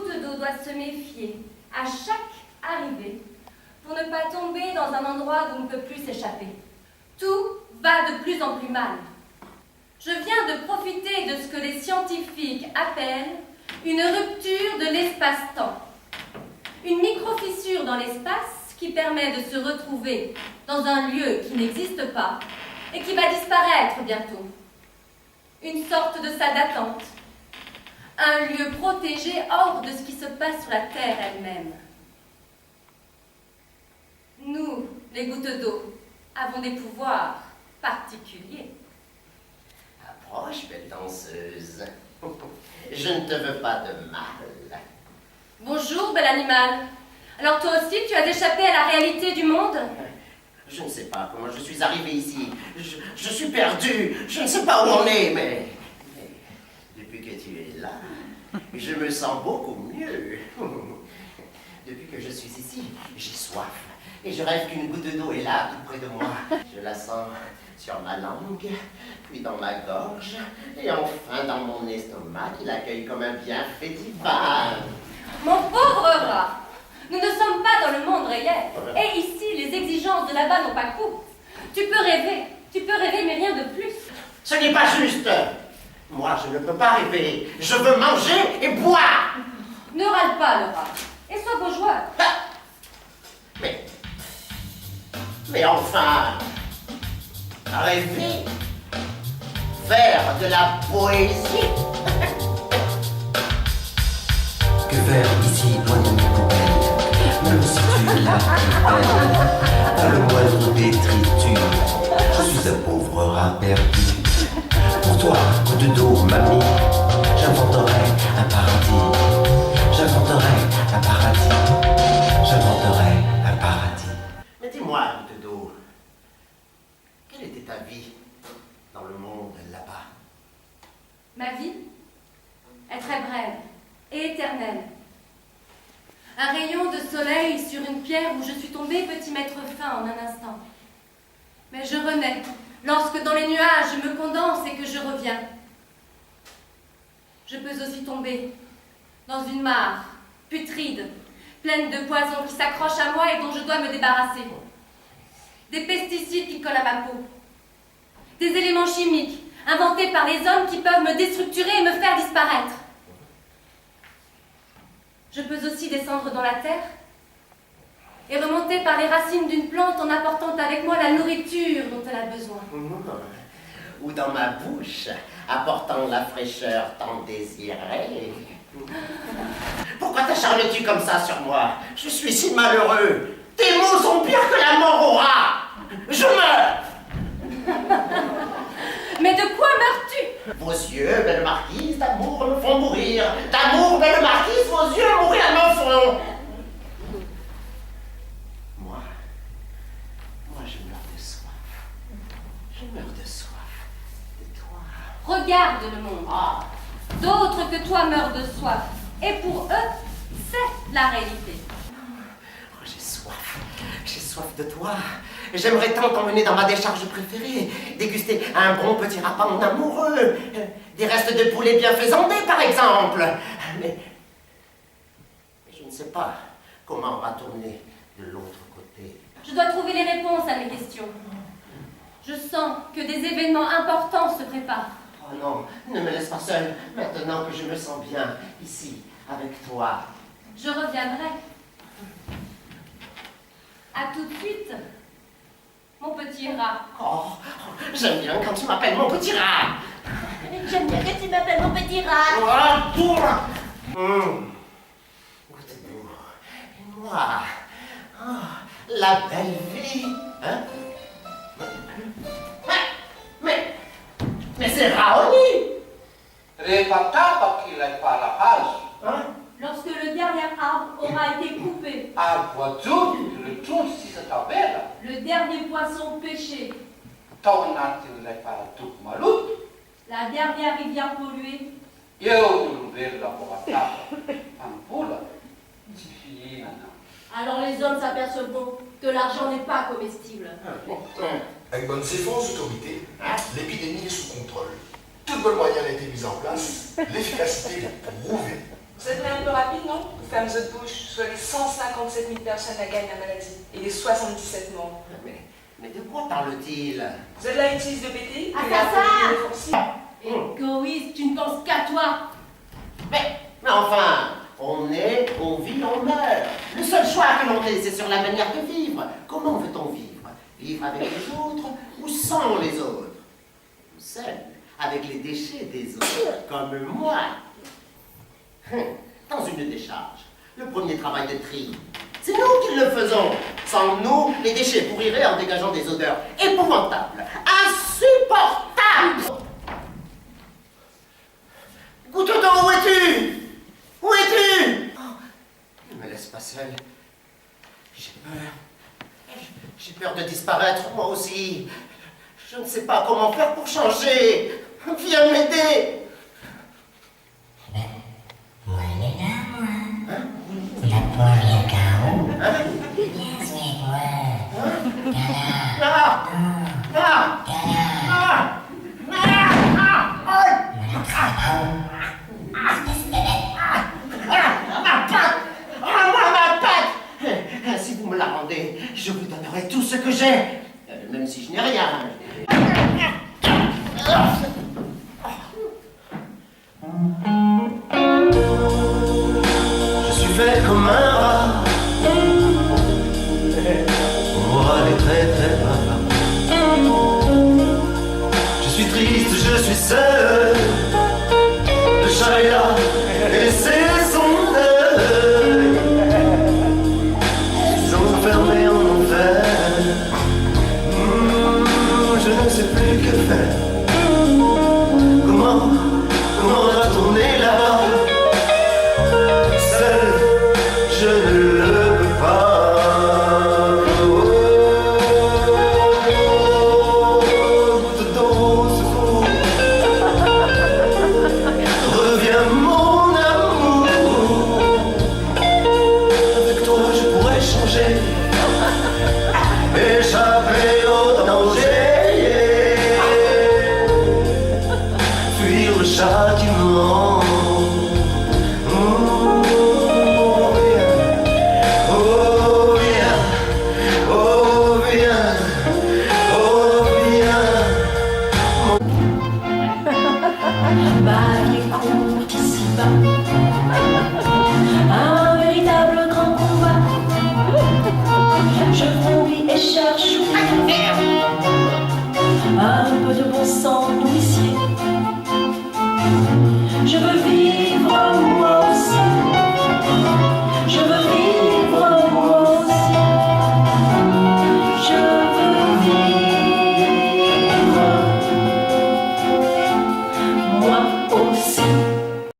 goutte d'eau doit se méfier à chaque arrivée pour ne pas tomber dans un endroit d'où on ne peut plus s'échapper. Tout va de plus en plus mal. Je viens de profiter de ce que les scientifiques appellent une rupture de l'espace-temps. Une micro-fissure dans l'espace qui permet de se retrouver dans un lieu qui n'existe pas et qui va disparaître bientôt. Une sorte de salle d'attente. Un lieu protégé hors de ce qui se passe sur la Terre elle-même. Nous, les gouttes d'eau, avons des pouvoirs particuliers. Approche, belle danseuse. Je ne te veux pas de mal. Bonjour, bel animal. Alors toi aussi, tu as échappé à la réalité du monde? Je ne sais pas comment je suis arrivé ici. Je suis perdu. Je ne sais pas où on est, mais depuis que tu es là, je me sens beaucoup mieux. Depuis que je suis ici, j'ai soif. Et je rêve qu'une goutte d'eau est là, tout près de moi. Je la sens sur ma langue, puis dans ma gorge, et enfin dans mon estomac qui l'accueille comme un bienfait divin. Mon pauvre rat, nous ne sommes pas dans le monde réel. Et ici, les exigences de là-bas n'ont pas cours. Tu peux rêver, mais rien de plus. Ce n'est pas juste. Moi, je ne peux pas rêver. Je veux manger et boire. Ne râle pas, le rat, et sois bourgeois. Mais enfin, rêver, faire de la poésie. Que faire ici, loin de mes poubelles? Même si tu es là, belle, pas le moindre détritus. Je suis un pauvre rat perdu. Pour toi, goutte d'eau, mamie, j'inventerai un paradis. J'inventerai un paradis. J'inventerai un paradis. Mais dis-moi, goutte d'eau, quelle était ta vie dans le monde là-bas? Ma vie est très brève et éternelle. Un rayon de soleil sur une pierre où je suis tombée peut y mettre fin en un instant. Mais je renais lorsque dans les nuages je me condense et que je reviens. Je peux aussi tomber dans une mare putride, pleine de poisons qui s'accrochent à moi et dont je dois me débarrasser. Des pesticides qui collent à ma peau. Des éléments chimiques inventés par les hommes qui peuvent me déstructurer et me faire disparaître. Je peux aussi descendre dans la terre et remonter par les racines d'une plante en apportant avec moi la nourriture dont elle a besoin. Ou dans ma bouche, apportant la fraîcheur tant désirée. Pourquoi t'acharnes-tu comme ça sur moi? Je suis si malheureux. Tes mots sont pires que la mort au rat. Je meurs. Mais de quoi meurs-tu? Vos yeux, belle marquise, d'amour me font mourir. D'amour, belle marquise, vos yeux mourir me font. Moi, je meurs de soif. Je meurs de soif. De toi. Regarde le monde. D'autres que toi meurent de soif. Et pour eux, c'est la réalité. Oh, j'ai soif. J'ai soif de toi. J'aimerais tant t'emmener dans ma décharge préférée, déguster un bon petit rapin amoureux, des restes de poulet bien faisandés, par exemple. Mais je ne sais pas comment retourner de l'autre côté. Je dois trouver les réponses à mes questions. Je sens que des événements importants se préparent. Oh non, ne me laisse pas seule, maintenant que je me sens bien, ici, avec toi. Je reviendrai. À tout de suite, mon petit rat. Oh, j'aime bien quand tu m'appelles mon petit rat. J'aime bien que tu m'appelles mon petit rat. Oh, toi. Goutte d'eau. Et moi. Oh, la belle vie. Hein? Mais c'est Raoni. Refatapa qu'il est pas la page. Hein? Lorsque le dernier arbre aura été coupé, Arboitul, le tout si c'est ta belle. le dernier poisson pêché, Tornatil est pas tout malut. la dernière rivière polluée, Eu ver la boratapa. Ampula. Tifina. alors les hommes s'apercevront que l'argent n'est pas comestible. Avec bonne ces fausses autorités, l'épidémie est sous contrôle. Tout bon moyen a été mis en place, l'efficacité est prouvée. Vous êtes un peu rapide, non? Vous fermez votre bouche, soit les 157 000 personnes à gagner la maladie et les 77 morts. Mais de quoi parle-t-il? Vous êtes la bêtise de BT? Assassin! Égoïste, tu ne penses qu'à toi. Mais enfin, on est, on vit, on meurt. Le seul choix que l'on ait, c'est sur la manière de vivre. Comment veut-on vivre? Vivre avec les autres ou sans les autres? Ou seul, avec les déchets des autres, comme moi. Dans une décharge, le premier travail de tri, c'est nous qui le faisons. Sans nous, les déchets pourriraient en dégageant des odeurs épouvantables, insupportables. Goutte d'eau, où es-tu? Où es-tu? Oh, ne me laisse pas seul. J'ai peur. J'ai peur de disparaître, moi aussi. Je ne sais pas comment faire pour changer. Viens m'aider. Si vous me la rendez, je vous donnerai tout ce que j'ai, même si je n'ai rien. Je suis fait comme un rat. Mon moral est très très bas. Je suis triste, je suis seul. Le chat est là, et c'est son deuil. Je suis enfermé en enfer. Je ne sais plus que faire. Comment retourner là-bas? Seul, je ne le peux pas. Goutte d'eau, secours. Reviens mon amour. Avec toi je pourrais changer. Échapper au danger. Fuir le châtiment. Un véritable grand combat. Je fouille et cherche un peu de bon sang nourricier. Je veux